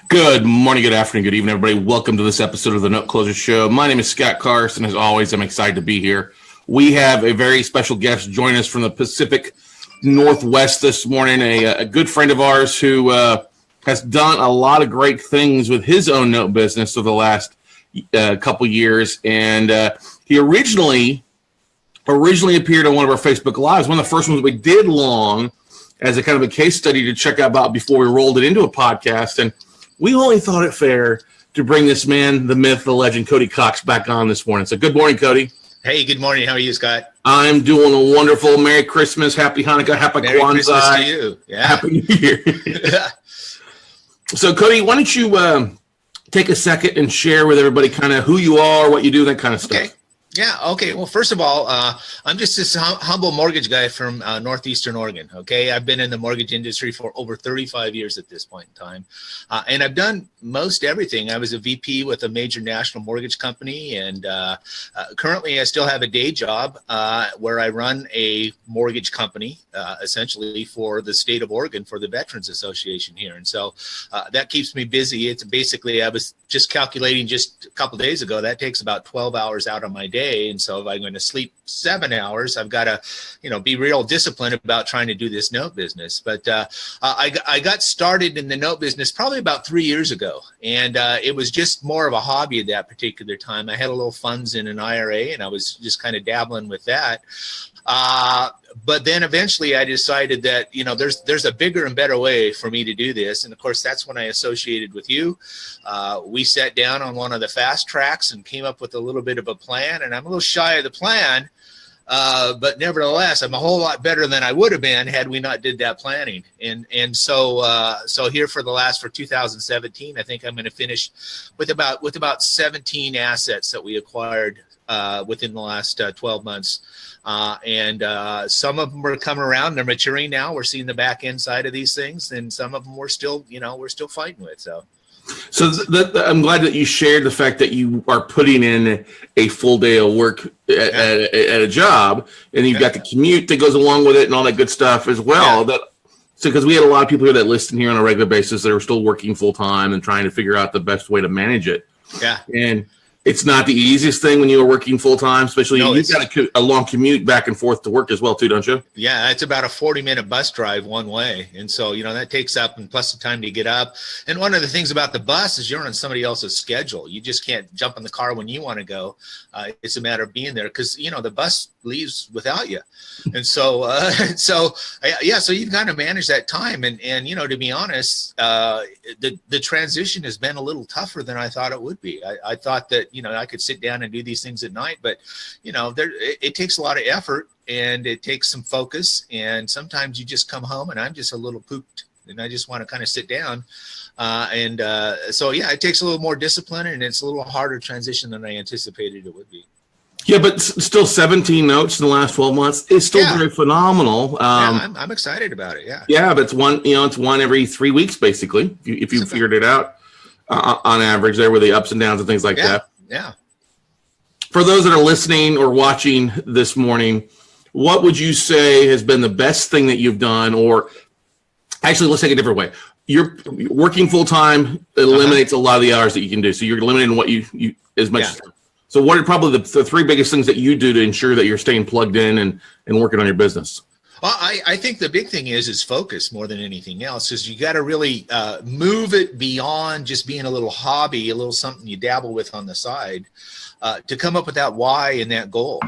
Good morning, good afternoon, good evening, everybody. Welcome to this episode of the Note Closer Show. My name is Scott Carson. As always, I'm excited to be here. We have a very special guest joining us from the Pacific Northwest this morning, a good friend of ours who has done a lot of great things with his own note business over the last couple years. And he originally appeared on one of our Facebook Lives, one of the first ones we did long as a kind of a case study to check out about before we rolled it into a podcast. And we only thought it fair to bring this man, the myth, the legend, Cody Cox, back on this morning. So good morning, Cody. Hey, good morning. How are you, Scott? I'm doing a wonderful. Merry Christmas, Happy Hanukkah, Happy Merry Kwanzaa. Christmas to you. Yeah. Happy New Year. So, Cody, why don't you take a second and share with everybody kind of who you are, what you do, that kind of stuff. Okay. Yeah. Okay. Well, first of all, I'm just this humble mortgage guy from Northeastern Oregon. Okay. I've been in the mortgage industry for over 35 years at this point in time. And I've done most everything. I was a VP with a major national mortgage company. And currently I still have a day job where I run a mortgage company, essentially for the state of Oregon, for the Veterans Association here. And so that keeps me busy. It's basically, I was just calculating just a couple of days ago, that takes about 12 hours out of my day. And so if I'm going to sleep 7 hours, I've got to, be real disciplined about trying to do this note business. But I got started in the note business probably about 3 years ago. And it was just more of a hobby at that particular time. I had a little funds in an IRA and I was just kind of dabbling with that. But then eventually I decided that, there's a bigger and better way for me to do this. And of course, that's when I associated with you. We sat down on one of the fast tracks and came up with a little bit of a plan. And I'm a little shy of the plan. But nevertheless, I'm a whole lot better than I would have been had we not did that planning. And so here for 2017, I think I'm going to finish with about 17 assets that we acquired within the last 12 months. And some of them are coming around. They're maturing now. We're seeing the back end side of these things. And some of them we're still fighting with. So I'm glad that you shared the fact that you are putting in a full day of work at a job, and you've got the commute that goes along with it and all that good stuff as well. Yeah. Because we had a lot of people here that listen here on a regular basis that are still working full time and trying to figure out the best way to manage it. Yeah. And it's not the easiest thing when you are working full time, especially you've got a long commute back and forth to work as well, too, don't you? Yeah, it's about a 40-minute bus drive one way. And so, that takes up, and plus the time to get up. And one of the things about the bus is you're on somebody else's schedule. You just can't jump in the car when you want to go. It's a matter of being there because, the bus leaves without you. And so, so you've got to manage that time. And to be honest, the transition has been a little tougher than I thought it would be. I thought that, I could sit down and do these things at night, but, it takes a lot of effort and it takes some focus. And sometimes you just come home and I'm just a little pooped and I just want to kind of sit down. So it takes a little more discipline and it's a little harder transition than I anticipated it would be. Yeah, but still 17 notes in the last 12 months is still very phenomenal. I'm excited about it. Yeah. Yeah, but it's one every 3 weeks, basically, if you figured it out on average there with the ups and downs and things like that. Yeah. For those that are listening or watching this morning, what would you say has been the best thing that you've done? Or actually, let's take it a different way. You're working full time, it eliminates a lot of the hours that you can do. So you're limiting what you as much. Yeah. So what are probably the three biggest things that you do to ensure that you're staying plugged in and working on your business? Well, I think the big thing is focus more than anything else. Is you got to really move it beyond just being a little hobby, a little something you dabble with on the side, to come up with that why and that goal.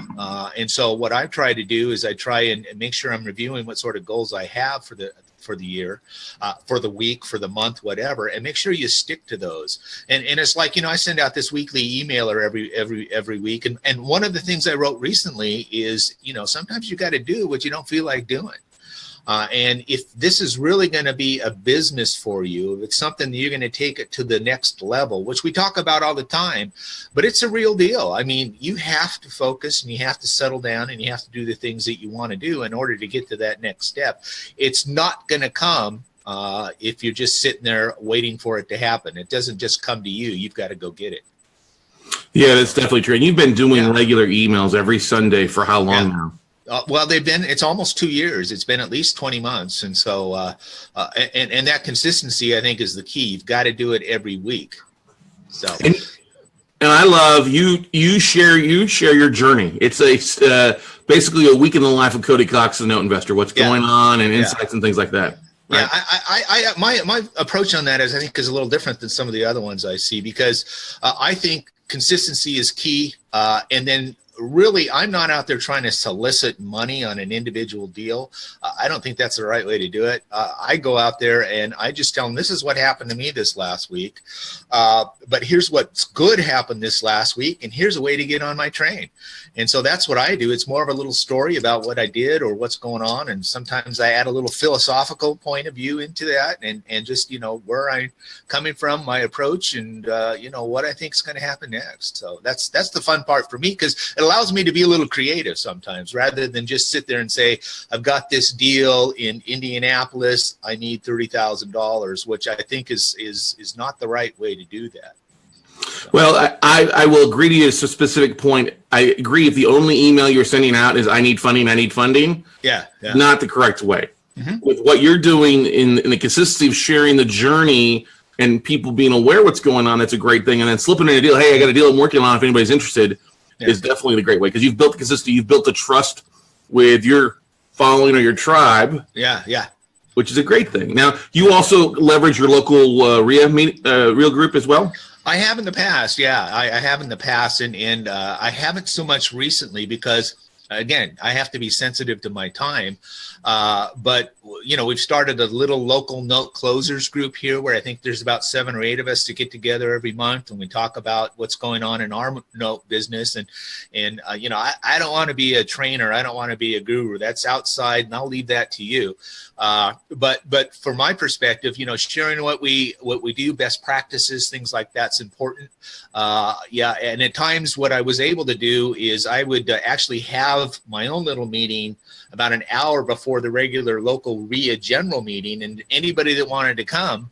And so what I try to do is I try and make sure I'm reviewing what sort of goals I have for the year, for the week, for the month, whatever, and make sure you stick to those. And it's like, I send out this weekly emailer every week. And one of the things I wrote recently is, sometimes you got to do what you don't feel like doing. And if this is really going to be a business for you, if it's something that you're going to take it to the next level, which we talk about all the time, but it's a real deal. I mean, you have to focus and you have to settle down and you have to do the things that you want to do in order to get to that next step. It's not going to come if you're just sitting there waiting for it to happen. It doesn't just come to you. You've got to go get it. Yeah, that's definitely true. And you've been doing regular emails every Sunday for how long now? Well, it's almost 2 years. It's been at least 20 months. And so, and that consistency, I think, is the key. You've got to do it every week. So, and I love you share your journey. It's basically a week in the life of Cody Cox, the note investor, what's going on and insights and things like that. Right? Yeah, my approach on that is, I think, is a little different than some of the other ones I see, because I think consistency is key. And then really, I'm not out there trying to solicit money on an individual deal. I don't think that's the right way to do it. I go out there and I just tell them, this is what happened to me this last week. But here's what's good happened this last week. And here's a way to get on my train. And so that's what I do. It's more of a little story about what I did or what's going on. And sometimes I add a little philosophical point of view into that, and just, where I'm coming from, my approach, and, what I think is going to happen next. So that's the fun part for me, because it allows me to be a little creative sometimes, rather than just sit there and say, I've got this deal in Indianapolis, I need $30,000, which I think is not the right way to do that. Well, I will agree to you. It's a specific point. I agree. If the only email you're sending out is I need funding, yeah. Not the correct way. Mm-hmm. With what you're doing in the consistency of sharing the journey and people being aware what's going on, that's a great thing. And then slipping in a deal, hey, I got a deal I'm working on if anybody's interested, is definitely the great way, because you've built the consistency, you've built the trust with your following or your tribe. Yeah. Which is a great thing. Now, you also leverage your local Rehab real group as well? I have in the past, yeah. I have in the past, and I haven't so much recently because, again, I have to be sensitive to my time. But, we've started a little local note closers group here where I think there's about 7 or 8 of us to get together every month, and we talk about what's going on in our note business. And I don't want to be a trainer. I don't want to be a guru. That's outside, and I'll leave that to you. But from my perspective, sharing what we do, best practices, things like that's important. And at times what I was able to do is I would actually have my own little meeting about an hour before the regular local RIA general meeting, and anybody that wanted to come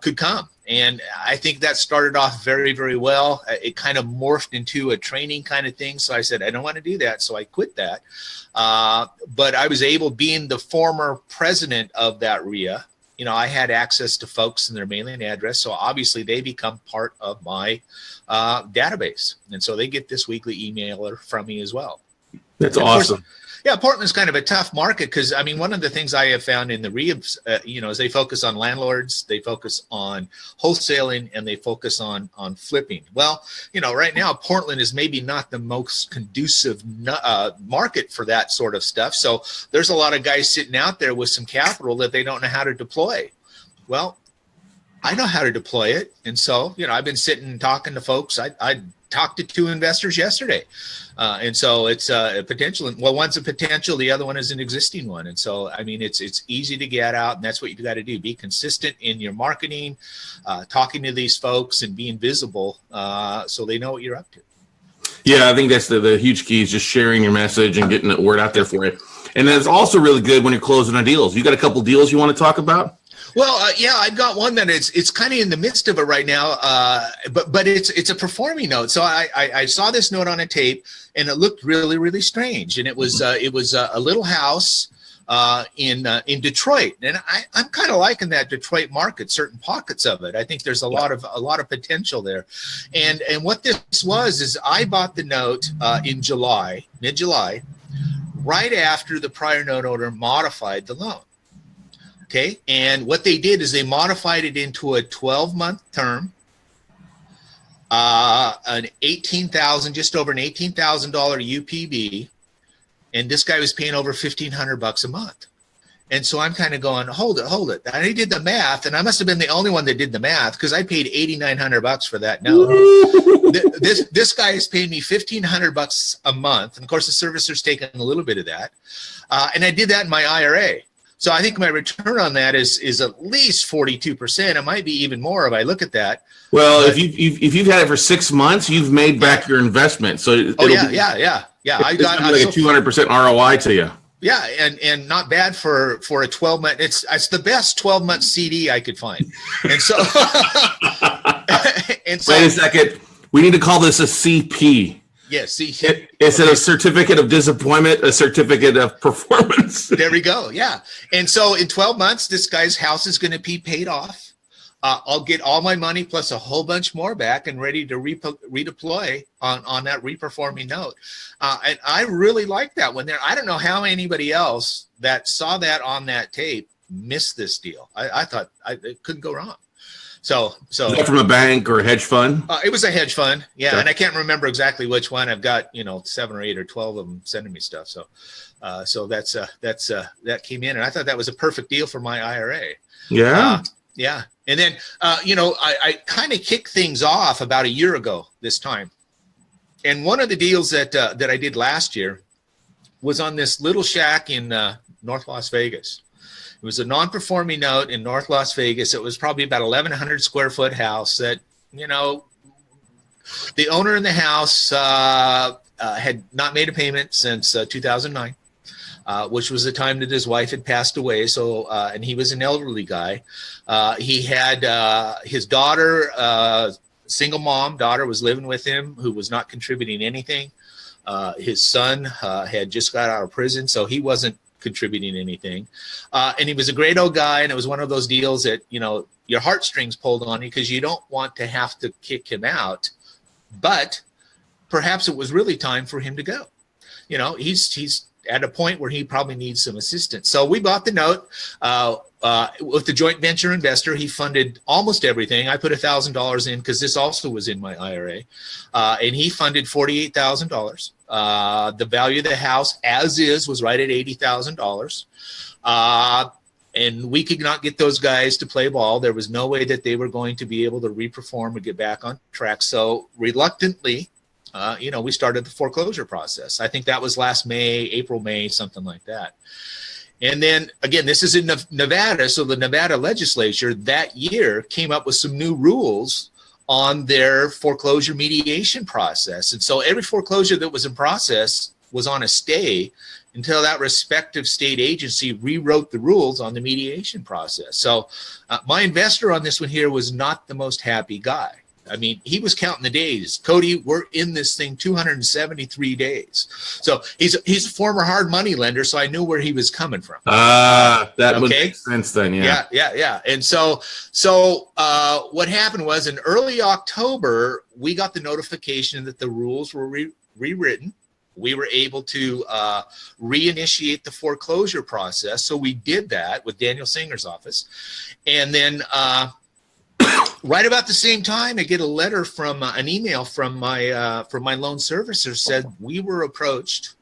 could come. And I think that started off very, very well. It kind of morphed into a training kind of thing. So I said, I don't want to do that. So I quit that. But I was able, being the former president of that RIA, I had access to folks and their mailing address. So obviously they become part of my database. And so they get this weekly emailer from me as well. That's awesome. Yeah, Portland's kind of a tough market because, one of the things I have found in the Rehabs, is they focus on landlords, they focus on wholesaling, and they focus on flipping. Well, right now, Portland is maybe not the most conducive market for that sort of stuff. So there's a lot of guys sitting out there with some capital that they don't know how to deploy. Well, I know how to deploy it. And so, I've been sitting and talking to folks. I talked to 2 investors yesterday. And so it's a potential. Well, one's a potential. The other one is an existing one. And so, it's easy to get out, and that's what you've got to do. Be consistent in your marketing, talking to these folks and being visible so they know what you're up to. Yeah, I think that's the huge key, is just sharing your message and getting the word out there for you. And that's also really good when you're closing on deals. You got a couple deals you want to talk about? Well, I've got one that it's kind of in the midst of it right now, but it's a performing note. So I saw this note on a tape, and it looked really, really strange. And it was a little house in Detroit, and I'm kind of liking that Detroit market, certain pockets of it. I think there's a lot of potential there. And what this was is I bought the note in mid-July, right after the prior note owner modified the loan. Okay, and what they did is they modified it into a 12-month term, an $18,000, just over an $18,000 UPB, and this guy was paying over $1,500 a month. And so I'm kind of going, hold it. And I did the math, and I must have been the only one that did the math, because I paid $8,900 for that note. This guy is paying me $1,500 a month, and of course the servicer's taking a little bit of that, and I did that in my IRA. So I think my return on that is at least 42%. It might be even more if I look at that. Well, if you've had it for 6 months, you've made back your investment. So yeah. I got like a 200% ROI to you. Yeah, and not bad for a 12-month. It's the best 12-month CD I could find. And so, wait a second. We need to call this a CP. Yes. See, Is it a certificate of disappointment, a certificate of performance? There we go. Yeah. And so in 12 months, this guy's house is going to be paid off. I'll get all my money plus a whole bunch more back and ready to redeploy on that reperforming note. And I really like that one there. I don't know how anybody else that saw that on that tape missed this deal. I thought it couldn't go wrong. So is that from a bank or a hedge fund? It was a hedge fund. Yeah. Okay. And I can't remember exactly which one. I've got, 7 or 8 or 12 of them sending me stuff. So that came in, and I thought that was a perfect deal for my IRA. Yeah. Yeah. And then, I kind of kicked things off about a year ago this time. And one of the deals that I did last year was on this little shack in North Las Vegas. It was a non-performing note in North Las Vegas. It was probably about 1,100 square foot house that, the owner in the house had not made a payment since 2009. Which was the time that his wife had passed away. So, and he was an elderly guy. He had his daughter, single mom daughter, was living with him, who was not contributing anything. His son had just got out of prison, so he wasn't contributing anything. And he was a great old guy, and it was one of those deals that, your heartstrings pulled on you because you don't want to have to kick him out. But perhaps it was really time for him to go. He's at a point where he probably needs some assistance. So we bought the note with the joint venture investor. He funded almost everything. I put $1,000 in because this also was in my IRA, and he funded $48,000. The value of the house as is was right at $80,000. And we could not get those guys to play ball. There was no way that they were going to be able to reperform or get back on track. So reluctantly, we started the foreclosure process. I think that was last April, May, something like that. And then again, this is in Nevada. So the Nevada legislature that year came up with some new rules on their foreclosure mediation process. And so every foreclosure that was in process was on a stay until that respective state agency rewrote the rules on the mediation process. So my investor on this one here was not the most happy guy. I mean, he was counting the days. Cody, we're in this thing 273 days. So he's a former hard money lender, so I knew where he was coming from. That would make sense then, yeah. Yeah. And so what happened was in early October, we got the notification that the rules were rewritten. We were able to reinitiate the foreclosure process. So we did that with Daniel Singer's office. And then right about the same time, I get a letter from an email from my loan servicer said we were approached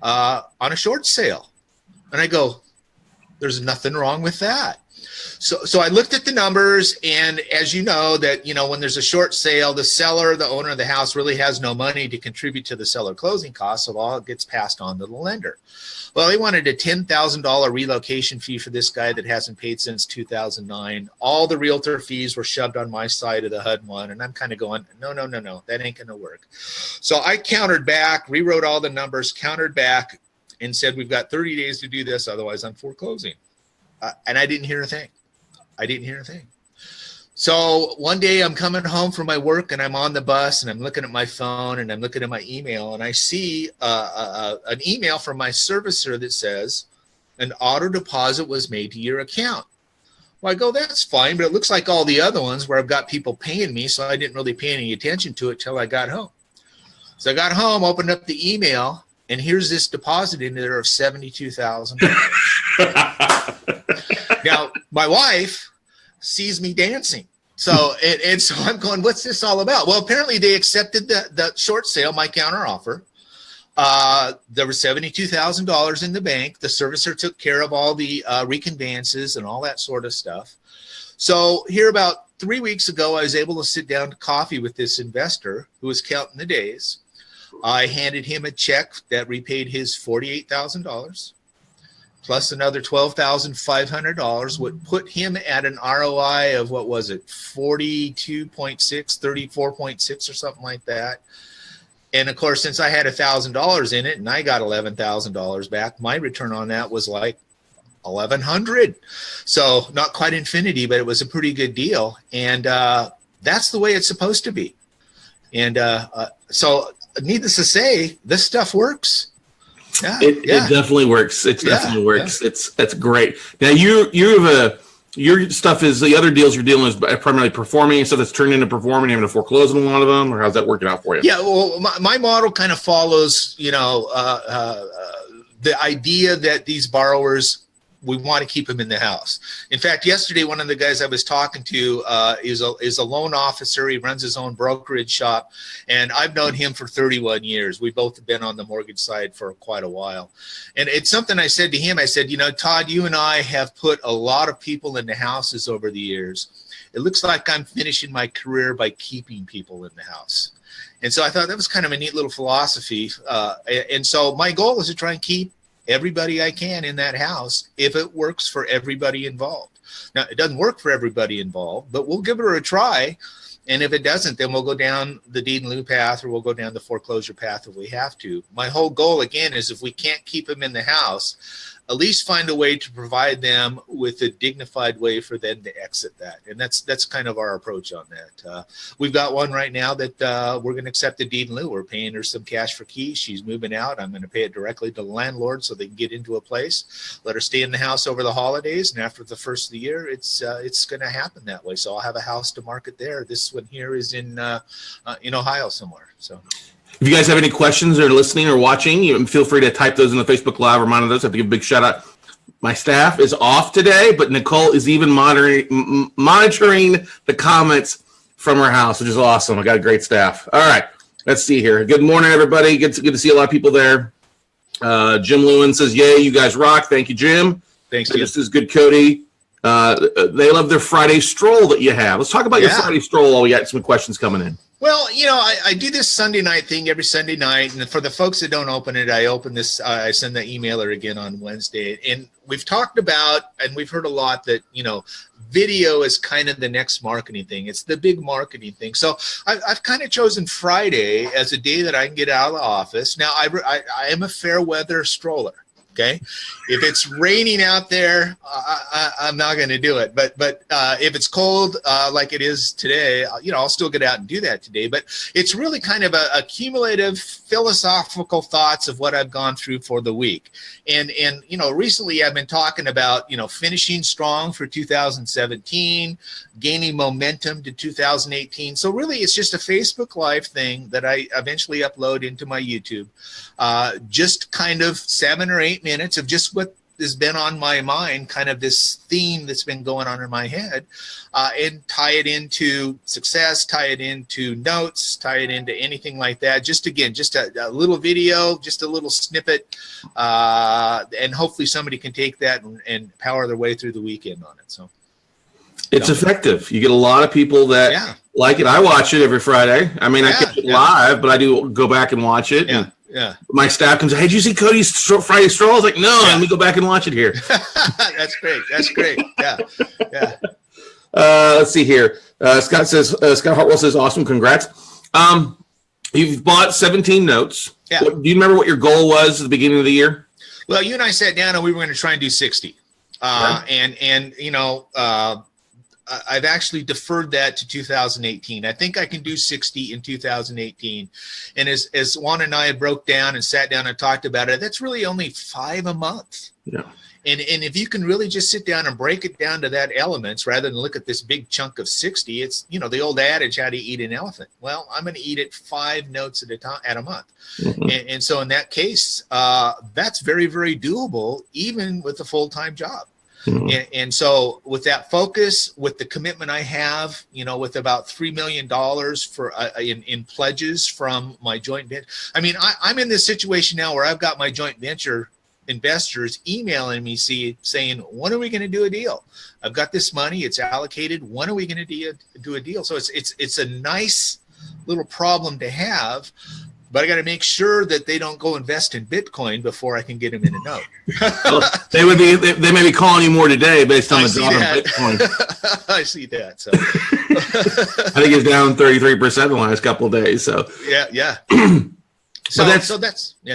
on a short sale. And I go, there's nothing wrong with that. So I looked at the numbers, and as you know, that when there's a short sale, the seller, the owner of the house, really has no money to contribute to the seller closing costs, so all gets passed on to the lender. Well, they wanted a $10,000 relocation fee for this guy that hasn't paid since 2009. All the realtor fees were shoved on my side of the HUD one, and I'm kind of going, no, that ain't going to work. So I countered back, rewrote all the numbers, countered back, and said, we've got 30 days to do this, otherwise I'm foreclosing. And I didn't hear a thing. So one day I'm coming home from my work, and I'm on the bus, and I'm looking at my phone, and I'm looking at my email, and I see an email from my servicer that says an auto deposit was made to your account. Well, I go, that's fine, but it looks like all the other ones where I've got people paying me, so I didn't really pay any attention to it till I got home. So I got home, opened up the email, and here's this deposit in there of $72,000. Now, my wife sees me dancing. So, and so I'm going, what's this all about? Well, apparently they accepted the short sale, my counter offer. There was $72,000 in the bank. The servicer took care of all the reconveyances and all that sort of stuff. So here about 3 weeks ago, I was able to sit down to coffee with this investor who was counting the days. I handed him a check that repaid his $48,000. Plus another $12,500 would put him at an ROI of, what was it, 42.6, 34.6 or something like that. And of course, since I had $1,000 in it and I got $11,000 back, my return on that was like $1,100. So not quite infinity, but it was a pretty good deal. And that's the way it's supposed to be. And so needless to say, this stuff works. Yeah, it definitely works. It definitely works. Yeah. That's great. Now your stuff is the other deals you're dealing with primarily performing, so that's turned into performing, having to foreclose on a lot of them, or how's that working out for you? Yeah, well, my model kind of follows, the idea that these borrowers, we want to keep them in the house. In fact, yesterday, one of the guys I was talking to is a loan officer. He runs his own brokerage shop, and I've known him for 31 years. We both have been on the mortgage side for quite a while. And it's something I said to him. I said, Todd, you and I have put a lot of people into houses over the years. It looks like I'm finishing my career by keeping people in the house. And so I thought that was kind of a neat little philosophy. And so my goal is to try and keep everybody I can in that house if it works for everybody involved. Now, it doesn't work for everybody involved, but we'll give it a try. And if it doesn't, then we'll go down the deed in lieu path, or we'll go down the foreclosure path if we have to. My whole goal, again, is if we can't keep them in the house, at least find a way to provide them with a dignified way for them to exit that. And that's kind of our approach on that. We've got one right now that we're going to accept the deed in lieu. We're paying her some cash for keys. She's moving out. I'm going to pay it directly to the landlord so they can get into a place, let her stay in the house over the holidays. And after the first of the year, it's going to happen that way. So I'll have a house to market there. This one here is in Ohio somewhere. So. If you guys have any questions or listening or watching, you feel free to type those in the Facebook Live or monitor those. I have to give a big shout out. My staff is off today, but Nicole is even monitoring the comments from her house, which is awesome. I got a great staff. All right, let's see here. Good morning, everybody. Good to see a lot of people there. Jim Lewin says, yay, you guys rock. Thank you, Jim. Thanks, Jim. This is good, Cody. They love their Friday stroll that you have. Let's talk about your Friday stroll while we got some questions coming in. Well, I do this Sunday night thing every Sunday night. And for the folks that don't open it, I send the emailer again on Wednesday. And we've talked about, and we've heard a lot that, video is kind of the next marketing thing. It's the big marketing thing. So I've kind of chosen Friday as a day that I can get out of the office. Now, I am a fair weather stroller. Okay, if it's raining out there, I'm not going to do it. But if it's cold like it is today, I'll still get out and do that today. But it's really kind of a cumulative philosophical thoughts of what I've gone through for the week. And recently I've been talking about finishing strong for 2017, gaining momentum to 2018. So really, it's just a Facebook Live thing that I eventually upload into my YouTube. Just kind of 7 or 8 minutes of just what has been on my mind, kind of this theme that's been going on in my head, and tie it into success, tie it into notes, tie it into anything like that. Just a little video, just a little snippet, and hopefully somebody can take that and power their way through the weekend on it. So it's effective. You get a lot of people that like it. I watch it every Friday. I mean, I catch it live, but I do go back and watch it. Yeah. Yeah. My staff comes, hey, did you see Cody's Friday stroll? I was like, no, let me go back and watch it here. That's great. Yeah. Let's see here. Scott Hartwell says, awesome, congrats. You've bought 17 notes. Yeah. Do you remember what your goal was at the beginning of the year? Well, you and I sat down and we were going to try and do 60. I've actually deferred that to 2018. I think I can do 60 in 2018. And as Juan and I broke down and sat down and talked about it, that's really only 5 a month. Yeah. And if you can really just sit down and break it down to that elements rather than look at this big chunk of 60, it's, the old adage, how to eat an elephant. Well, I'm going to eat it 5 notes at a month. Mm-hmm. And so in that case, that's very, very doable, even with a full-time job. Mm-hmm. And so with that focus, with the commitment I have, with about $3 million for in pledges from my joint venture. I mean, I'm in this situation now where I've got my joint venture investors emailing me saying, when are we going to do a deal? I've got this money. It's allocated. When are we going to do a deal? So it's a nice little problem to have. But I got to make sure that they don't go invest in Bitcoin before I can get them in a note. Well, they may be calling you more today based on the drop of Bitcoin. I see that. So I think it's down 33% in the last couple of days. So yeah. So that's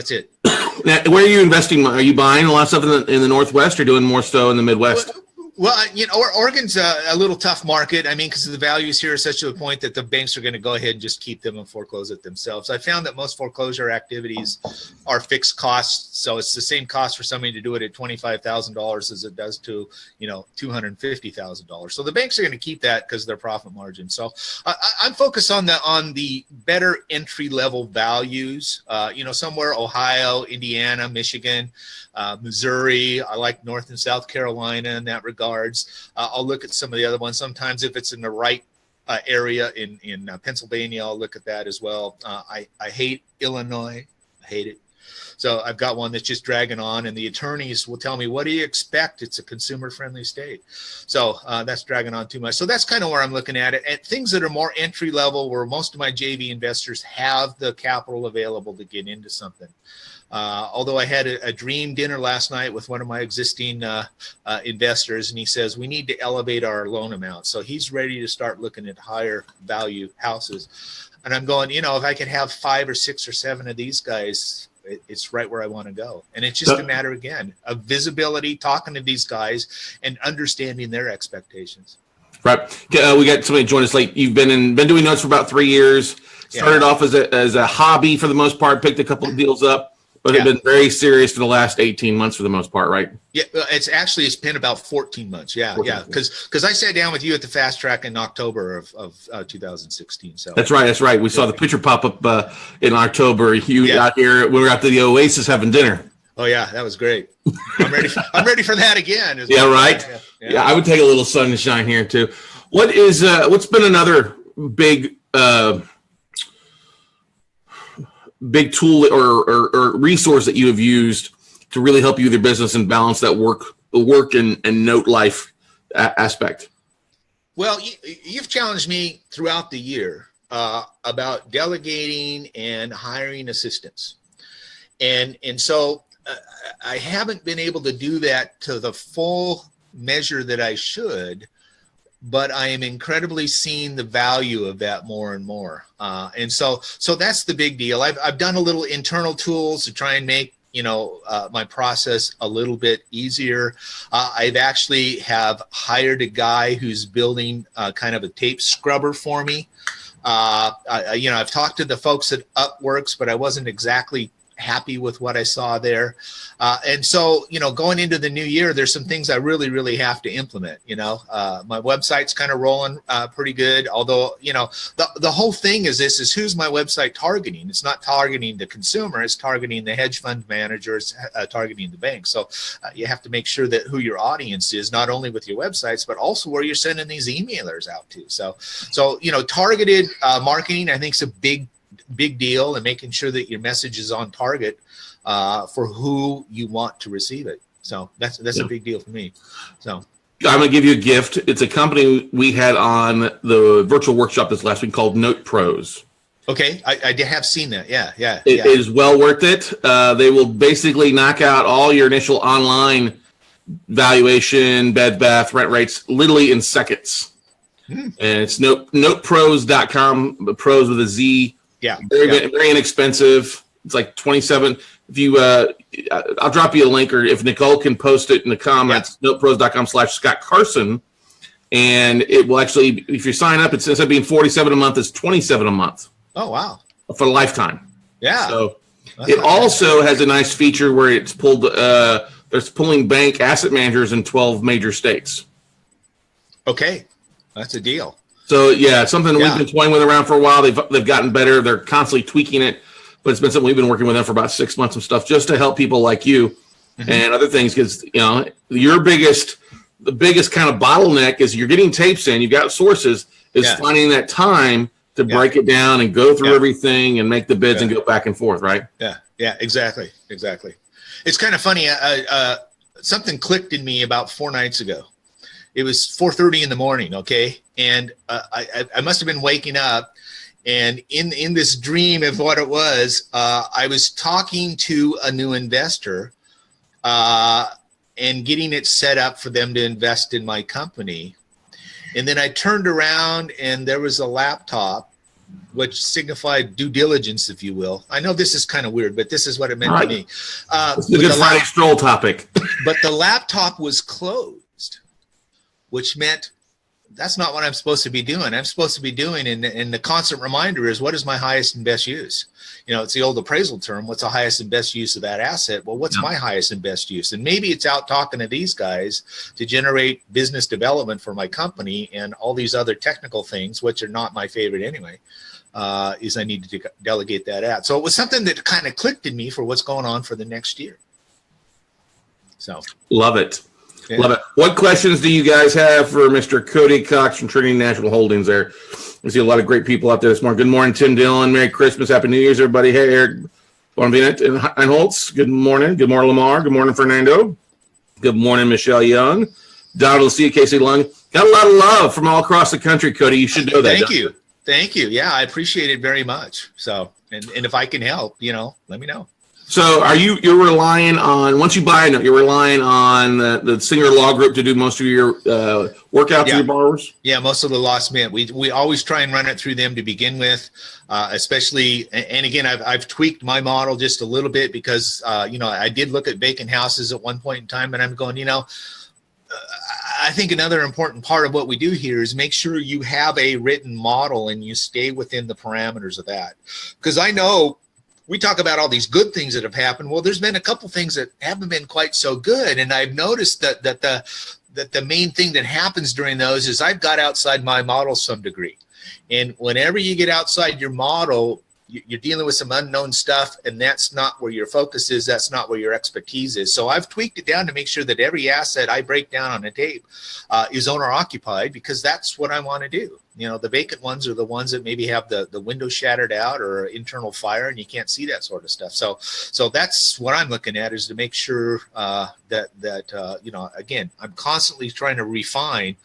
it. Now, where are you investing? Are you buying a lot of stuff in the Northwest or doing more so in the Midwest? Well, Oregon's a little tough market. I mean, because the values here are such to a point that the banks are going to go ahead and just keep them and foreclose it themselves. I found that most foreclosure activities are fixed costs, so it's the same cost for somebody to do it at $25,000 as it does to $250,000. So the banks are going to keep that because of their profit margin. So I'm focused on the better entry level values. Somewhere Ohio, Indiana, Michigan, Missouri. I like North and South Carolina in that regards. I'll look at some of the other ones. Sometimes if it's in the right area in Pennsylvania, I'll look at that as well. I hate Illinois. I hate it. So I've got one that's just dragging on, and the attorneys will tell me, what do you expect? It's a consumer-friendly state. So that's dragging on too much. So that's kind of where I'm looking at it. And things that are more entry-level, where most of my JV investors have the capital available to get into something. Although I had a dream dinner last night with one of my existing investors, and he says, we need to elevate our loan amount. So he's ready to start looking at higher value houses. And I'm going, if I could have 5 or 6 or 7 of these guys, it's right where I want to go. And it's just a matter, again, of visibility, talking to these guys and understanding their expectations. Right. We got somebody join us late. You've been doing notes for about 3 years. Started off as a hobby for the most part, picked a couple of deals up, but have been very serious for the last 18 months for the most part, right? Yeah, it's been about 14 months. Yeah. Because I sat down with you at the Fast Track in October of 2016. So that's right. We saw the picture pop up in October. You out here. We were out to the Oasis having dinner. Oh yeah, that was great. I'm ready for that again. Right. Yeah, I would take a little sunshine here too. What's been another big big tool or resource that you have used to really help you with your business and balance that work and note life aspect? Well, you've challenged me throughout the year about delegating and hiring assistants. And so I haven't been able to do that to the full measure that I should, but I am incredibly seeing the value of that more and more. And so that's the big deal. I've done a little internal tools to try and make my process a little bit easier. I've actually have hired a guy who's building kind of a tape scrubber for me. I've talked to the folks at Upworks, but I wasn't exactly happy with what I saw there. And so, going into the new year, there's some things I really, really have to implement. My website's kind of rolling pretty good. Although, the whole thing is who's my website targeting? It's not targeting the consumer. It's targeting the hedge fund managers, targeting the bank. So you have to make sure that who your audience is, not only with your websites, but also where you're sending these emailers out to. So targeted marketing, I think, is a big deal, and making sure that your message is on target for who you want to receive it. So that's a big deal for me. So I'm going to give you a gift. It's a company we had on the virtual workshop this last week called Note Pros. Okay, I have seen that. Yeah. It is well worth it. They will basically knock out all your initial online valuation, bed, bath, rent rates, literally in seconds. And it's notepros.com, pros with a Z. Yeah. Very inexpensive. It's like 27. If you, I'll drop you a link, or if Nicole can post it in the comments, notepros.com/Scott Carson. And it will actually, if you sign up, instead of being $47 a month, it's $27 a month. Oh, wow. For a lifetime. Yeah. So it also has a nice feature where it's pulled, there's pulling bank asset managers in 12 major states. Okay. That's a deal. So yeah, it's something we've been toying with around for a while. They've gotten better. They're constantly tweaking it, but it's been something we've been working with them for about 6 months and stuff, just to help people like you and other things. Because the biggest kind of bottleneck is you're getting tapes in, you've got sources, is finding that time to break it down and go through everything and make the bids and go back and forth, right? Yeah, exactly. It's kind of funny. Something clicked in me about 4 nights ago. It was 4:30 in the morning, okay? And I must have been waking up, and in this dream of what it was, I was talking to a new investor and getting it set up for them to invest in my company. And then I turned around, and there was a laptop, which signified due diligence, if you will. I know this is kind of weird, but this is what it meant to me. It's a good Friday Stroll topic. But the laptop was closed. which meant that's not what I'm supposed to be doing. I'm supposed to be doing, and the constant reminder is, what is my highest and best use? It's the old appraisal term. What's the highest and best use of that asset? Well, what's my highest and best use? And maybe it's out talking to these guys to generate business development for my company and all these other technical things, which are not my favorite anyway, is I need to delegate that out. So it was something that kind of clicked in me for what's going on for the next year. So love it. Yeah. Love it. What questions do you guys have for Mr. Cody Cox from Trinity National Holdings there? I see a lot of great people out there this morning. Good morning, Tim Dillon. Merry Christmas. Happy New Year's, everybody. Hey, Eric Bonavent and Holtz. Good morning. Good morning, Lamar. Good morning, Fernando. Good morning, Michelle Young. Donald C. Casey Lung. Got a lot of love from all across the country, Cody. You should know that. Thank you. Thank you. Yeah, I appreciate it very much. So, and if I can help, let me know. So you're relying on, once you buy a note, you're relying on the senior law group to do most of your workout for your borrowers? Yeah, most of the loss mint. We always try and run it through them to begin with, especially, and again, I've tweaked my model just a little bit because, I did look at vacant houses at one point in time, and I'm going, I think another important part of what we do here is make sure you have a written model and you stay within the parameters of that. Because I know we talk about all these good things that have happened. Well, there's been a couple things that haven't been quite so good. And I've noticed that the main thing that happens during those is I've got outside my model some degree. And whenever you get outside your model, you're dealing with some unknown stuff, and that's not where your focus is. That's not where your expertise is. So I've tweaked it down to make sure that every asset I break down on a tape is owner occupied, because that's what I want to do. The vacant ones are the ones that maybe have the window shattered out or internal fire, and you can't see that sort of stuff. So that's what I'm looking at, is to make sure that again, I'm constantly trying to refine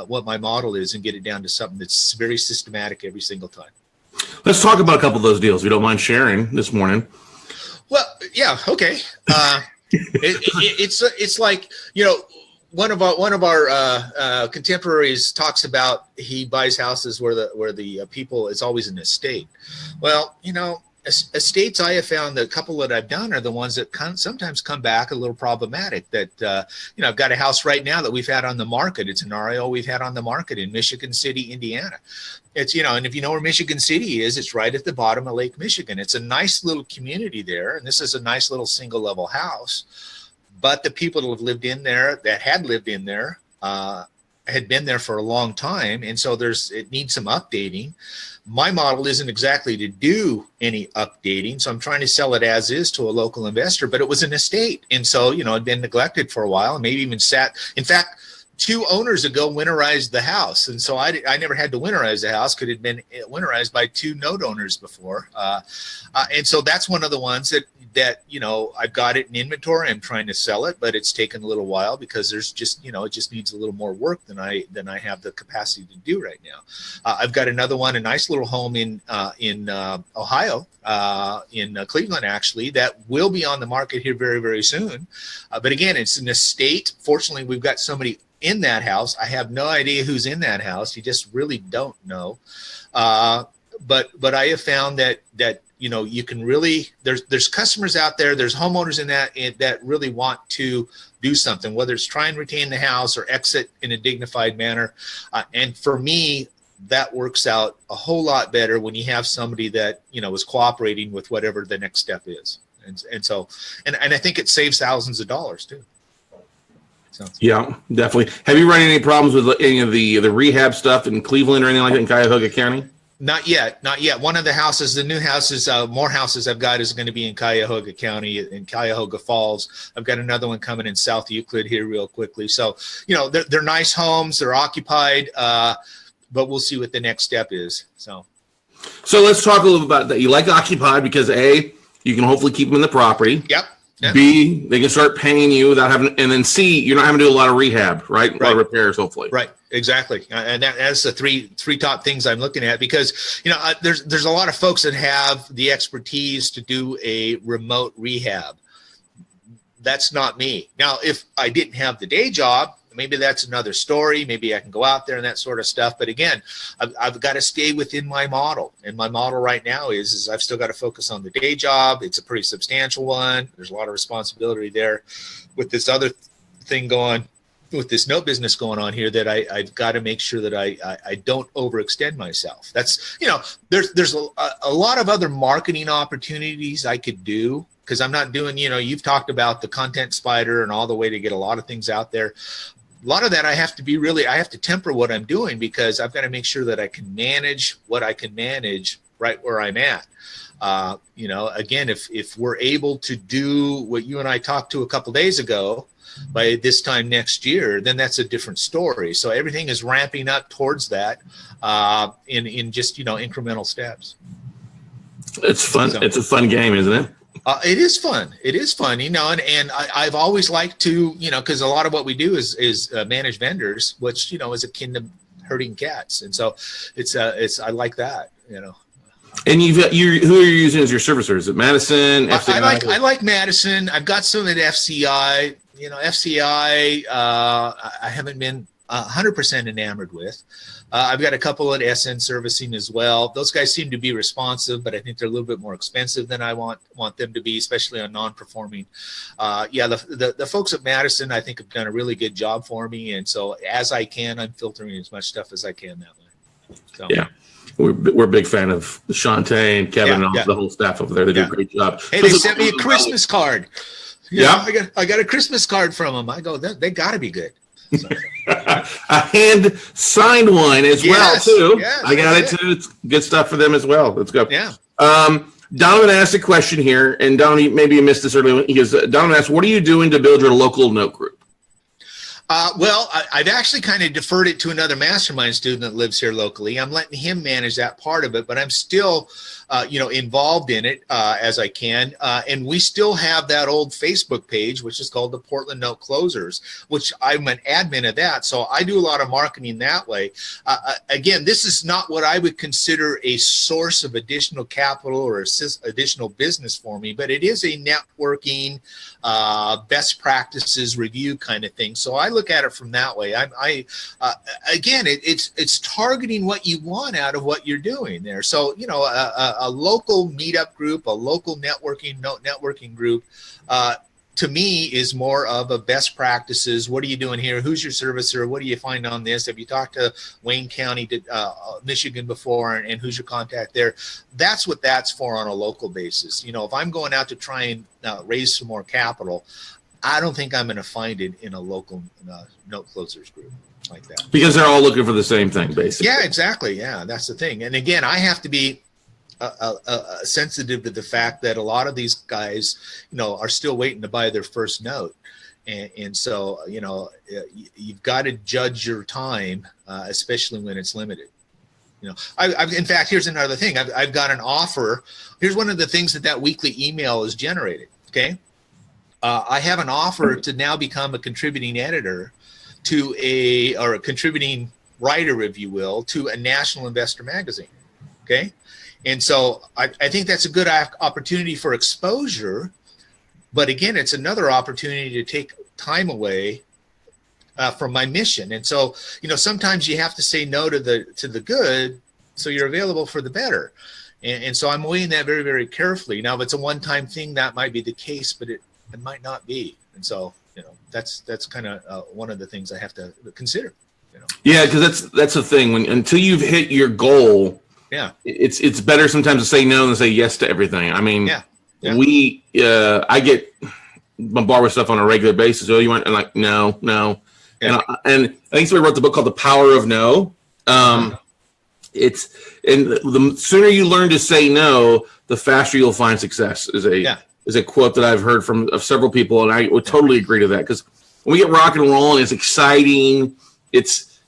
what my model is and get it down to something that's very systematic every single time. Let's talk about a couple of those deals, if you don't mind sharing this morning. Well, yeah, okay. It's like, one of our contemporaries talks about he buys houses where the people, it's always an estate. Well, estates, I have found the couple that I've done are the ones that sometimes come back a little problematic. That I've got a house right now that we've had on the market. It's an REO we've had on the market in Michigan City, Indiana. It's and if you know where Michigan City is, it's right at the bottom of Lake Michigan. It's a nice little community there, and this is a nice little single level house. But the people that have lived in there, had been there for a long time, and so it needs some updating. My model isn't exactly to do any updating, so I'm trying to sell it as is to a local investor, but it was an estate, and so it'd been neglected for a while, and maybe even sat. In fact, 2 owners ago winterized the house, and so I never had to winterize the house because it had been winterized by 2 note owners before, and so that's one of the ones that I've got it in inventory. I'm trying to sell it, but it's taken a little while because there's just it just needs a little more work than I have the capacity to do right now. I've got another one, a nice little home in Ohio, in Cleveland actually, that will be on the market here very, very soon. But again, it's an estate. Fortunately, we've got somebody in that house. I have no idea who's in that house. You just really don't know. But I have found that you can really, there's customers out there, there's homeowners in that really want to do something, whether it's try and retain the house or exit in a dignified manner. And for me, that works out a whole lot better when you have somebody that is cooperating with whatever the next step is. And so I think it saves thousands of dollars too. So. Yeah, definitely. Have you run any problems with any of the rehab stuff in Cleveland or anything like that in Cuyahoga County? Not yet. One of the houses, the new houses, more houses I've got is going to be in Cuyahoga County, in Cuyahoga Falls. I've got another one coming in South Euclid here real quickly. So, they're nice homes, they're occupied, but we'll see what the next step is. So let's talk a little about that. You like occupied because A, you can hopefully keep them in the property. Yep. B, they can start paying you without having, and then C, you're not having to do a lot of rehab, right? A lot of repairs, hopefully. Right, exactly. And that's the three top things I'm looking at, because there's a lot of folks that have the expertise to do a remote rehab. That's not me. Now, if I didn't have the day job, maybe that's another story. Maybe I can go out there and that sort of stuff. But again, I've got to stay within my model. And my model right now is I've still got to focus on the day job. It's a pretty substantial one. There's a lot of responsibility there with this other thing going. with this note business going on here that I've got to make sure that I don't overextend myself. That's, there's a lot of other marketing opportunities I could do, because I'm not doing, you've talked about the content spider and all the way to get a lot of things out there. A lot of that I have to temper what I'm doing, because I've got to make sure that I can manage what I can manage right where I'm at. Again, if we're able to do what you and I talked to a couple days ago, by this time next year, then that's a different story. So everything is ramping up towards that in just, incremental steps. It's fun. So, it's a fun game, isn't it? It is fun. It is fun, and I've always liked to, because a lot of what we do is manage vendors, which, is akin to herding cats. And so I like that, And who are you using as your servicer? Is it Madison? FCI? I like Madison. I've got some at FCI. FCI, I haven't been 100% enamored with. I've got a couple at SN Servicing as well. Those guys seem to be responsive, but I think they're a little bit more expensive than I want them to be, especially on non-performing. The folks at Madison, I think, have done a really good job for me. And so as I can, I'm filtering as much stuff as I can that way. So. Yeah. We're a big fan of Shantae and Kevin and the whole staff over there. They do a great job. Hey, they sent me a Christmas card. I got a Christmas card from them. I go, they got to be good. So. A hand signed one as well too. Yes, I got it too. It's good stuff for them as well. Let's go. Yeah. Donovan asked a question here, and Donovan, maybe you missed this earlier. He goes, Donovan asked, "What are you doing to build your local note group?" I've actually kind of deferred it to another mastermind student that lives here locally. I'm letting him manage that part of it, but I'm still, involved in it as I can. And we still have that old Facebook page, which is called the Portland Note Closers, which I'm an admin of that. So I do a lot of marketing that way. Again, this is not what I would consider a source of additional capital or additional business for me, but it is a networking, best practices review kind of thing. So I look at it from that way. Again, it's targeting what you want out of what you're doing there. So, a local meetup group, a local networking group, to me is more of a best practices. What are you doing here? Who's your servicer? What do you find on this? Have you talked to Wayne County, Michigan before, and who's your contact there? That's what that's for on a local basis. If I'm going out to try and raise some more capital, I don't think I'm going to find it in a local note closers group like that. Because they're all looking for the same thing, basically. Yeah, exactly. Yeah, that's the thing. And again, I have to be sensitive to the fact that a lot of these guys, are still waiting to buy their first note. And so, you've got to judge your time, especially when it's limited. In fact, here's another thing. I've got an offer. Here's one of the things that weekly email is generated. Okay. I have an offer to now become a contributing editor or a contributing writer, if you will, to a national investor magazine. Okay. And so I think that's a good opportunity for exposure. But again, it's another opportunity to take time away from my mission. And so, sometimes you have to say no to the good so you're available for the better. And so I'm weighing that very, very carefully. Now, if it's a one-time thing, that might be the case, but it might not be. And so, that's kind of one of the things I have to consider. Yeah, because that's the thing. Until you've hit your goal, it's better sometimes to say no than say yes to everything. I mean, I get bombarded with stuff on a regular basis. Oh, you want? And like, no. Yeah. And I think somebody wrote the book called The Power of No. The sooner you learn to say no, the faster you'll find success. Is a quote that I've heard from several people, and I would totally agree to that. Because when we get rock and roll, and it's exciting.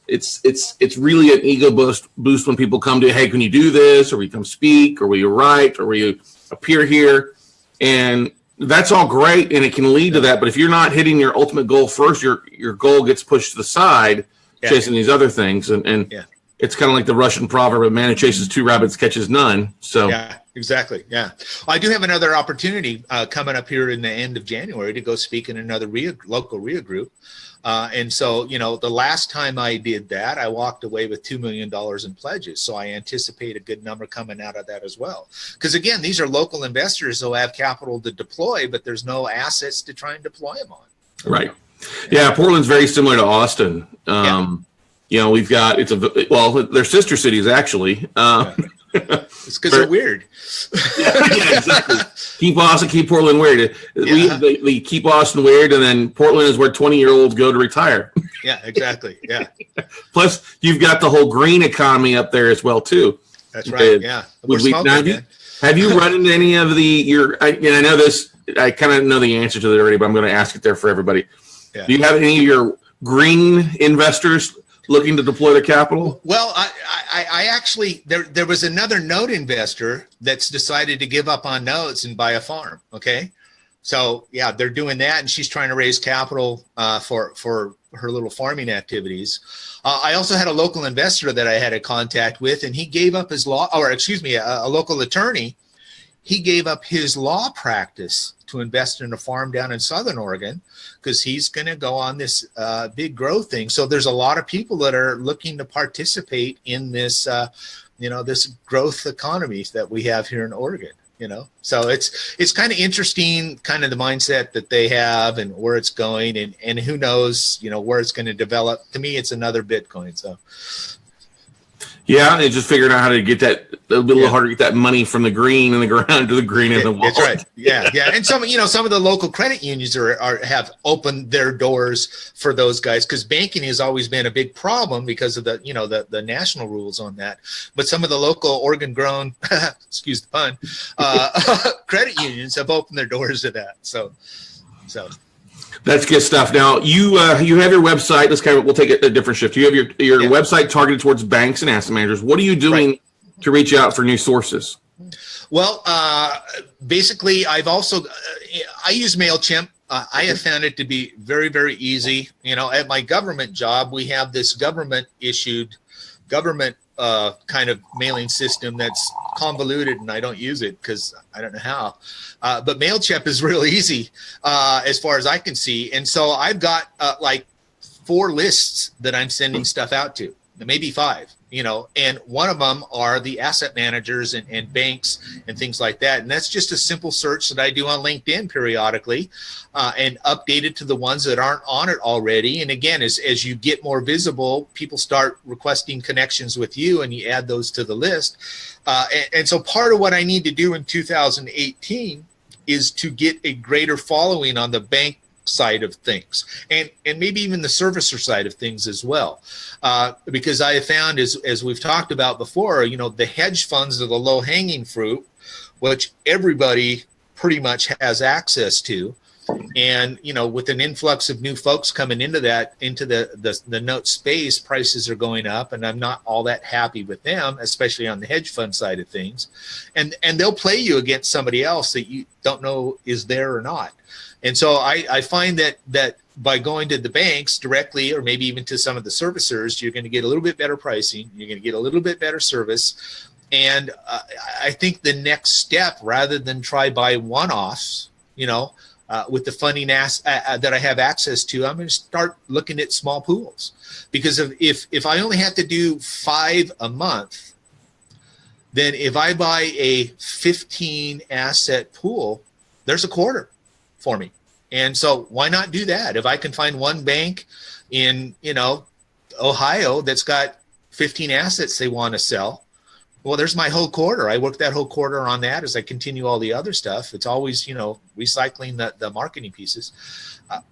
It's really an ego boost when people come to, hey, can you do this? Or will you come speak? Or will you write? Or will you appear here? And that's all great, and it can lead to that. But if you're not hitting your ultimate goal first, your goal gets pushed to the side, chasing these other things. And it's kind of like the Russian proverb, a man who chases two rabbits catches none. So yeah, exactly. Yeah. I do have another opportunity coming up here in the end of January to go speak in another local RIA group. And so, the last time I did that, I walked away with $2 million in pledges. So I anticipate a good number coming out of that as well. Because again, these are local investors who have capital to deploy, but there's no assets to try and deploy them on. Right. Yeah, Portland's very similar to Austin. We've got they're sister cities actually. It's because they're weird. yeah, exactly. Keep Austin, keep Portland weird. We keep Austin weird, and then Portland is where 20-year-olds go to retire. Yeah, exactly. Yeah. Plus, you've got the whole green economy up there as well too. That's right. Yeah. Have you run into any of I know this. I kind of know the answer to that already, but I'm going to ask it there for everybody. Yeah. Do you have any of your green investors looking to deploy their capital? Well, I actually there was another note investor that's decided to give up on notes and buy a farm. Okay, so yeah, they're doing that, and she's trying to raise capital for her little farming activities. I also had a local investor that I had a contact with, and he gave up his a local attorney. He gave up his law practice to invest in a farm down in Southern Oregon because he's going to go on this big growth thing. So there's a lot of people that are looking to participate in this, this growth economy that we have here in Oregon. So it's kind of interesting, kind of the mindset that they have and where it's going, and who knows, where it's going to develop. To me, it's another Bitcoin. So. Yeah, it's just figuring out how to get that a little harder to get that money from the green in the ground to the green in the wallet. That's right. Yeah. And some of the local credit unions have opened their doors for those guys, because banking has always been a big problem because of the national rules on that. But some of the local Oregon-grown, excuse the pun, credit unions have opened their doors to that. So. That's good stuff. Now you have your website. We'll take a different shift. You have your website targeted towards banks and asset managers. What are you doing to reach out for new sources? Well, basically, I use MailChimp. I have found it to be very, very easy. At my government job, we have this government kind of mailing system that's convoluted, and I don't use it because I don't know how. But MailChimp is real easy as far as I can see. And so I've got like 4 lists that I'm sending stuff out to, maybe 5, and one of them are the asset managers and banks and things like that. And that's just a simple search that I do on LinkedIn periodically and update it to the ones that aren't on it already. And again, as you get more visible, people start requesting connections with you, and you add those to the list. And so part of what I need to do in 2018 is to get a greater following on the bank side of things, and maybe even the servicer side of things as well, because I have found, as we've talked about before, the hedge funds are the low-hanging fruit, which everybody pretty much has access to. And with an influx of new folks coming into the note space, prices are going up, and I'm not all that happy with them, especially on the hedge fund side of things. And they'll play you against somebody else that you don't know is there or not. And so I find that by going to the banks directly, or maybe even to some of the servicers, you're going to get a little bit better pricing. You're going to get a little bit better service. And I think the next step, rather than try buy one-offs, with the funding that I have access to, I'm going to start looking at small pools, because if I only have to do 5 a month, then if I buy a 15 asset pool, there's a quarter for me. And so why not do that? If I can find one bank in, Ohio that's got 15 assets they want to sell, well, there's my whole quarter. I work that whole quarter on that as I continue all the other stuff. It's always, recycling the marketing pieces.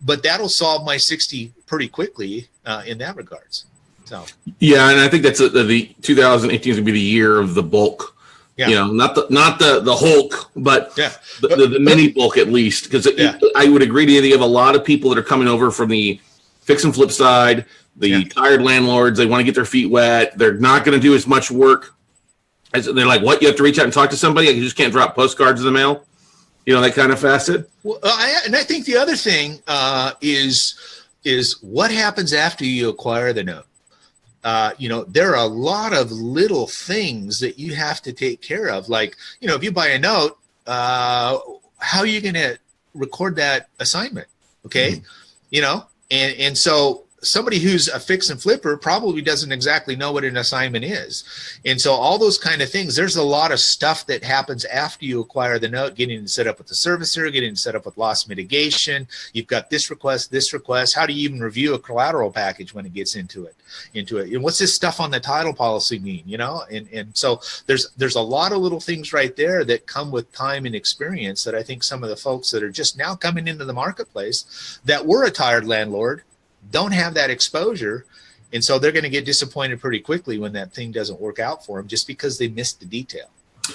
But that'll solve my 60 pretty quickly in that regards. So. Yeah, and I think that's the 2018 is going to be the year of the bulk. Yeah. Not the Hulk, but the mini bulk at least. Because I would agree to you, you have a lot of people that are coming over from the fix and flip side, the tired landlords. They want to get their feet wet. They're not going to do as much work. They're like, what? You have to reach out and talk to somebody? You just can't drop postcards in the mail? That kind of facet? Well, I think the other thing is what happens after you acquire the note. There are a lot of little things that you have to take care of. Like, if you buy a note, how are you going to record that assignment? Okay. Mm-hmm. And so somebody who's a fix and flipper probably doesn't exactly know what an assignment is. And so all those kind of things, there's a lot of stuff that happens after you acquire the note, getting it set up with the servicer, getting it set up with loss mitigation. You've got this request. How do you even review a collateral package when it gets into it? And what's this stuff on the title policy mean, And so there's a lot of little things right there that come with time and experience that I think some of the folks that are just now coming into the marketplace that were a tired landlord don't have that exposure, and so they're going to get disappointed pretty quickly when that thing doesn't work out for them just because they missed the detail.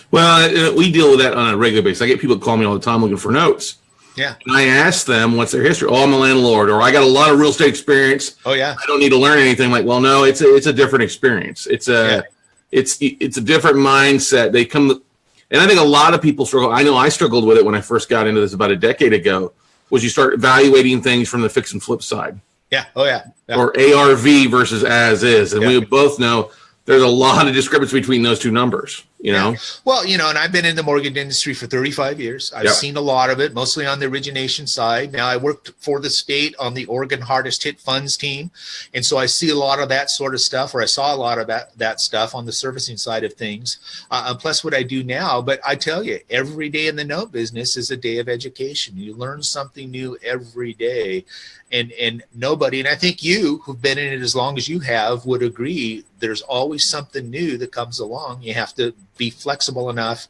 Well, we deal with that on a regular basis. I get people call me all the time looking for notes. Yeah. And I ask them what's their history. Oh, I'm a landlord, or I got a lot of real estate experience. Oh yeah. I don't need to learn anything. Like, well, no, it's a different experience. It's a different mindset. They come, and I think a lot of people struggle. I know I struggled with it when I first got into this about a decade ago. Was you start evaluating things from the fix and flip side. Yeah. Oh, yeah. Or ARV versus as is. And we both know there's a lot of discrepancy between those two numbers, Well, and I've been in the mortgage industry for 35 years. I've seen a lot of it, mostly on the origination side. Now, I worked for the state on the Oregon Hardest Hit Funds team. And so I see a lot of that sort of stuff, or I saw a lot of that stuff on the servicing side of things, plus what I do now. But I tell you, every day in the note business is a day of education. You learn something new every day. And nobody, and I think you who've been in it as long as you have would agree, there's always something new that comes along. You have to be flexible enough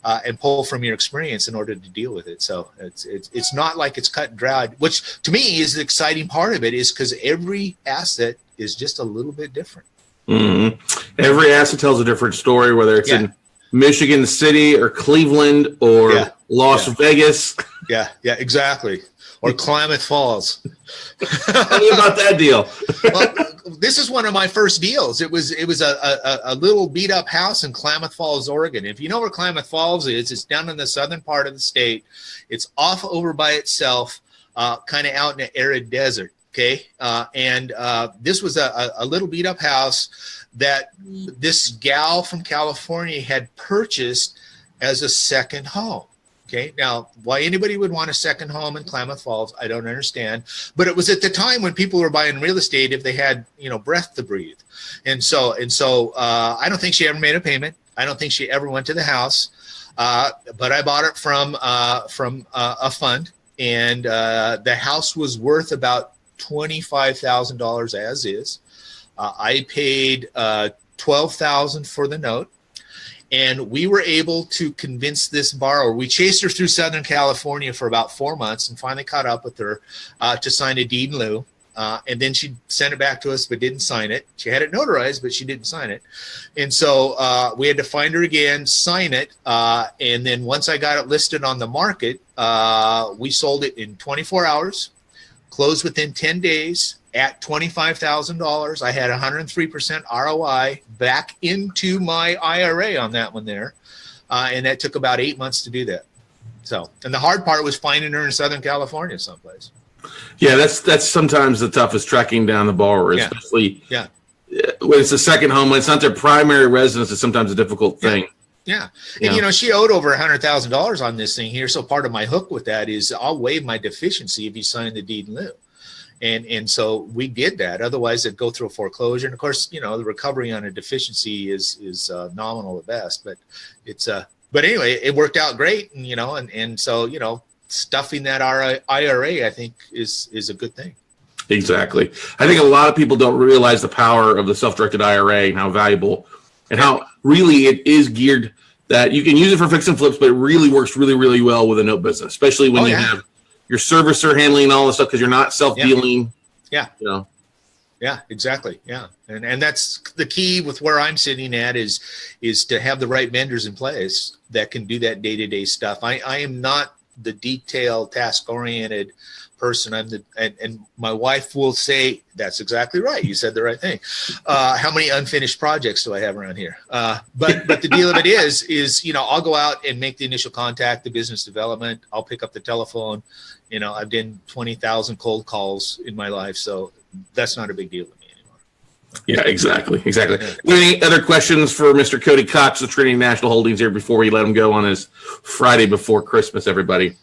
and pull from your experience in order to deal with it. So it's not like it's cut and dried, which to me is the exciting part of it, is because every asset is just a little bit different. Mm-hmm. Every asset tells a different story, whether it's in Michigan City or Cleveland or Las Vegas. Yeah, exactly. Or Climbeth Falls. Tell me about that deal. Well, this is one of my first deals. It was a little beat up house in Climbeth Falls, Oregon. If you know where Climbeth Falls is, it's down in the southern part of the state. It's off over by itself, kind of out in an arid desert. Okay. And this was a little beat up house that this gal from California had purchased as a second home. Okay. Now, why anybody would want a second home in Climbeth Falls, I don't understand. But it was at the time when people were buying real estate if they had, breath to breathe. And so I don't think she ever made a payment. I don't think she ever went to the house. But I bought it from a fund, and the house was worth about $25,000 as is. I paid $12,000 for the note. And we were able to convince this borrower. We chased her through Southern California for about 4 months and finally caught up with her to sign a deed in lieu. And then she sent it back to us, but didn't sign it. She had it notarized, but she didn't sign it. And so we had to find her again, sign it. And then once I got it listed on the market, we sold it in 24 hours, closed within 10 days. At $25,000, I had 103% ROI back into my IRA on that one there. And that took about 8 months to do that. So, and the hard part was finding her in Southern California someplace. Yeah, that's sometimes the toughest, tracking down the borrower, especially when it's a second home. When it's not their primary residence, it's sometimes a difficult thing. Yeah. And, she owed over $100,000 on this thing here. So part of my hook with that is I'll waive my deficiency if you sign the deed in lieu. And so we did that. Otherwise, it'd go through a foreclosure. And of course, the recovery on a deficiency is nominal at best. But but anyway, it worked out great. And so stuffing that IRA, I think, is a good thing. Exactly. I think a lot of people don't realize the power of the self-directed IRA and how valuable and how really it is geared that you can use it for fix and flips, but it really works really, really well with a note business, especially when you have your servicer handling all this stuff because you're not self-dealing. Yeah. Yeah, exactly. Yeah. And that's the key with where I'm sitting at is to have the right vendors in place that can do that day-to-day stuff. I am not the detailed, task-oriented person. And my wife will say, that's exactly right. You said the right thing. How many unfinished projects do I have around here? But the deal of it is, I'll go out and make the initial contact, the business development. I'll pick up the telephone. I've done 20,000 cold calls in my life. So that's not a big deal to me anymore. Yeah, exactly. Any other questions for Mr. Cody Cox of Trinity National Holdings here before we let him go on his Friday before Christmas, everybody?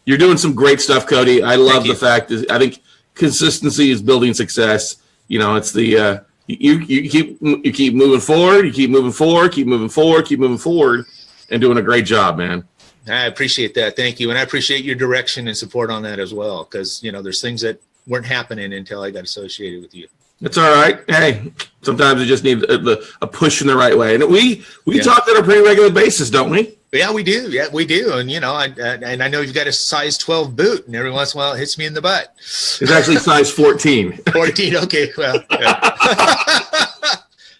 You're doing some great stuff, Cody. I love the fact that I think consistency is building success. You know, it's the you keep moving forward, keep moving forward, and doing a great job, man. I appreciate that. Thank you. And I appreciate your direction and support on that as well. Because, you know, there's things that weren't happening until I got associated with you. It's all right. Hey, sometimes you just need a push in the right way. And we talk on a pretty regular basis, don't we? Yeah, we do. Yeah, we do. And, you know, I know you've got a size 12 boot, and every once in a while it hits me in the butt. It's actually size 14. 14. Okay. Well, yeah.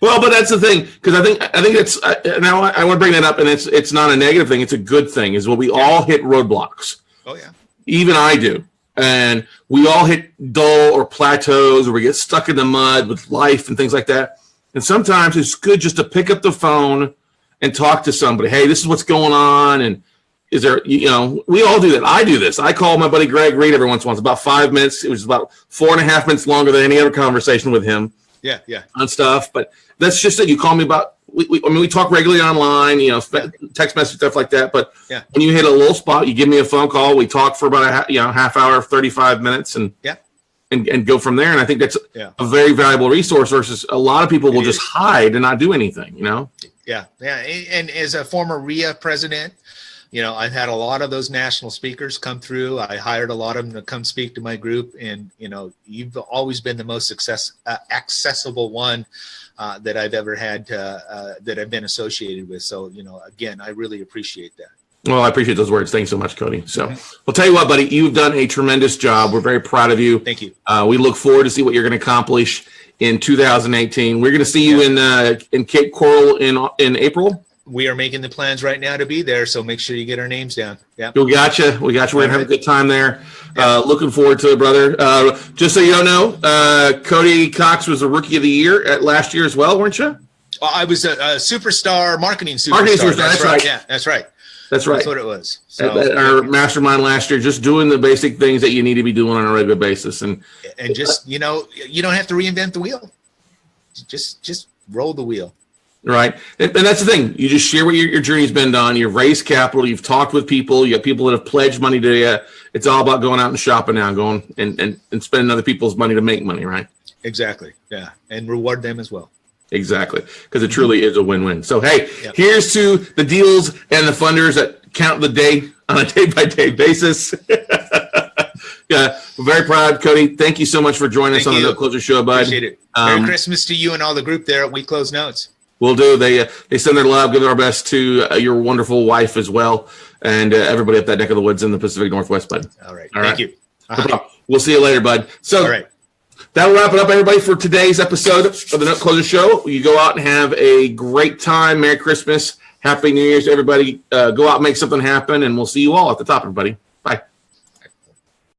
Well, but that's the thing, because I think it's now I want to bring that up, and it's not a negative thing; it's a good thing. Is when we all hit roadblocks. Oh yeah, even I do, and we all hit dull or plateaus, or we get stuck in the mud with life and things like that. And sometimes it's good just to pick up the phone and talk to somebody. Hey, this is what's going on, and is there? You know, we all do that. I do this. I call my buddy Greg Reed every once in a while. It's about 5 minutes. It was about 4.5 minutes longer than any other conversation with him. Yeah. On stuff, but that's just it. You call me about. We talk regularly online, you know, text message stuff like that. But when you hit a little spot, you give me a phone call. We talk for about half hour, 35 minutes, and go from there. And I think that's a very valuable resource versus a lot of people will just hide and not do anything. You know. Yeah. And as a former RIA president, you know, I've had a lot of those national speakers come through. I hired a lot of them to come speak to my group. And, you know, you've always been the most accessible one that I've ever had that I've been associated with. So, you know, again, I really appreciate that. Well, I appreciate those words. Thanks so much, Cody. So I'll tell you what, buddy, you've done a tremendous job. We're very proud of you. Thank you. We look forward to see what you're going to accomplish in 2018. We're going to see you in Cape Coral in April. We are making the plans right now to be there, so make sure you get our names down. Yeah, we got you. We're gonna have a good time there. Looking forward to it, brother. Just so you don't know, Cody Cox was a Rookie of the Year at last year as well, weren't you? I was a marketing superstar. That's right. Yeah, that's right. That's right. That's what it was. So, at our mastermind last year, just doing the basic things that you need to be doing on a regular basis, and just you know, you don't have to reinvent the wheel. Just roll the wheel. Right. And that's the thing. You just share what your journey's been done. You've raised capital. You've talked with people. You have people that have pledged money to you. It's all about going out and shopping now, going and spending other people's money to make money, right? Exactly. Yeah. And reward them as well. Exactly. Because it truly is a win-win. So, hey, here's to the deals and the funders that count the day on a day-by-day basis. Yeah, we're very proud, Cody. Thank you so much for joining us on the Note Closer Show, bud. Appreciate it. Merry Christmas to you and all the group there at We Close Notes. Will do. They send their love, give our best to your wonderful wife as well, and everybody up that neck of the woods in the Pacific Northwest, bud. All right. Thank you. We'll see you later, bud. So all right. That'll wrap it up, everybody, for today's episode of the Note Closer Show. You go out and have a great time. Merry Christmas. Happy New Year's to everybody. Go out and make something happen, and we'll see you all at the top, everybody. Bye.